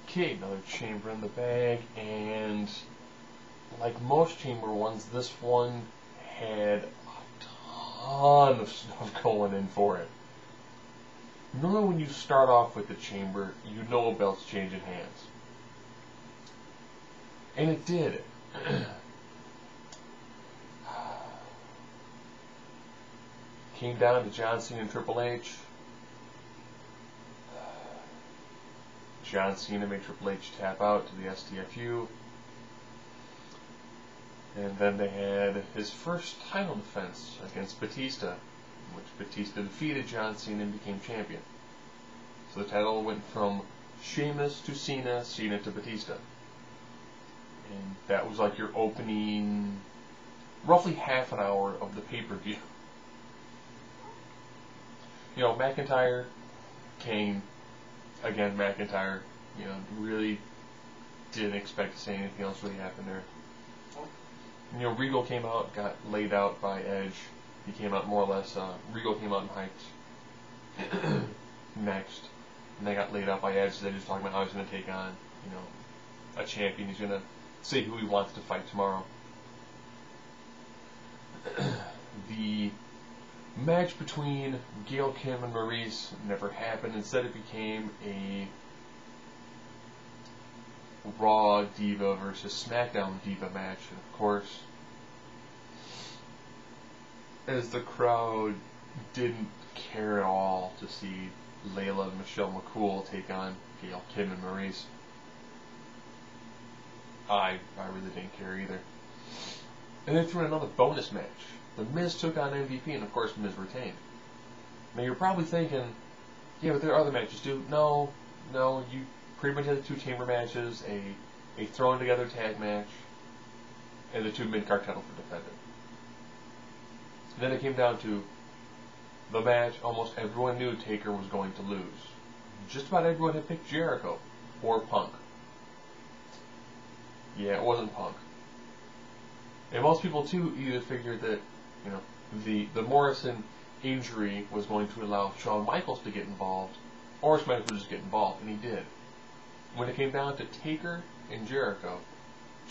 Okay, another chamber in the bag, and like most chamber ones, this one had a ton of stuff going in for it. Normally when you start off with the chamber, you know a belt's changing hands. And it did. Came down to John Cena and Triple H. John Cena made Triple H tap out to the STFU. And then they had his first title defense against Batista, in which Batista defeated John Cena and became champion. So the title went from Sheamus to Cena, Cena to Batista. And that was like your opening, roughly half an hour of the pay-per-view. You know, McIntyre, Kane, again McIntyre, you know, really didn't expect to see anything else really happen there. You know, Regal came out, got laid out by Edge. He came out more or less, Regal came out and hyped next. And they got laid out by Edge. They're just talking about how he's going to take on, you know, a champion. He's going to say who he wants to fight tomorrow. The match between Gail Kim and Maurice never happened. Instead, it became a Raw Diva versus SmackDown Diva match. And of course, as the crowd didn't care at all to see Layla and Michelle McCool take on Gail Kim and Maurice, I really didn't care either. And then threw in another bonus match. The Miz took on MVP, and of course Miz retained. Now you're probably thinking, yeah, but there are other matches too. No, you pretty much had the 2 chamber matches, a thrown together tag match, and the 2 mid-card titles were defended. Then it came down to the match almost everyone knew Taker was going to lose. Just about everyone had picked Jericho or Punk. Yeah, it wasn't Punk. And most people too either figured that, you know, the Morrison injury was going to allow Shawn Michaels to get involved, or Shawn Michaels would just get involved, and he did. When it came down to Taker and Jericho,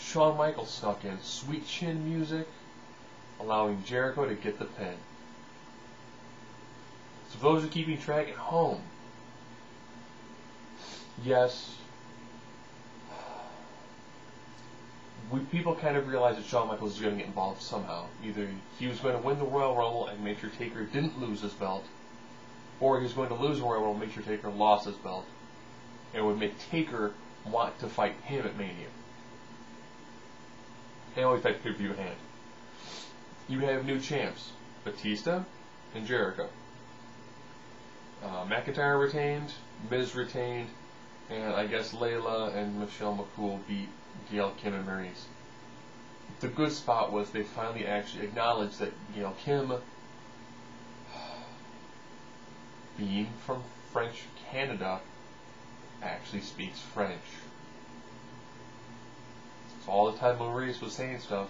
Shawn Michaels snuck in sweet chin music, allowing Jericho to get the pin. So for those who are keeping track at home, yes, people kind of realized that Shawn Michaels was going to get involved somehow. Either he was going to win the Royal Rumble and make sure Taker didn't lose his belt, or he was going to lose the Royal Rumble and make sure Taker lost his belt, and would make Taker want to fight him at Mania. And always fight pay-per-view in hand. You would have new champs, Batista and Jericho. McIntyre retained, Miz retained, and I guess Layla and Michelle McCool beat Gail Kim and Maurice. The good spot was they finally actually acknowledged that Gail Kim, being from French Canada, actually speaks French. So all the time Maurice was saying stuff,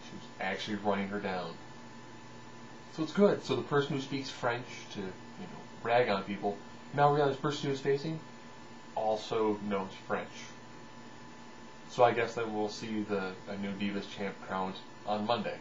she was actually running her down. So it's good. So the person who speaks French to, you know, brag on people, now realize the person who is facing also knows French. So I guess that we'll see a new Divas champ crowned on Monday.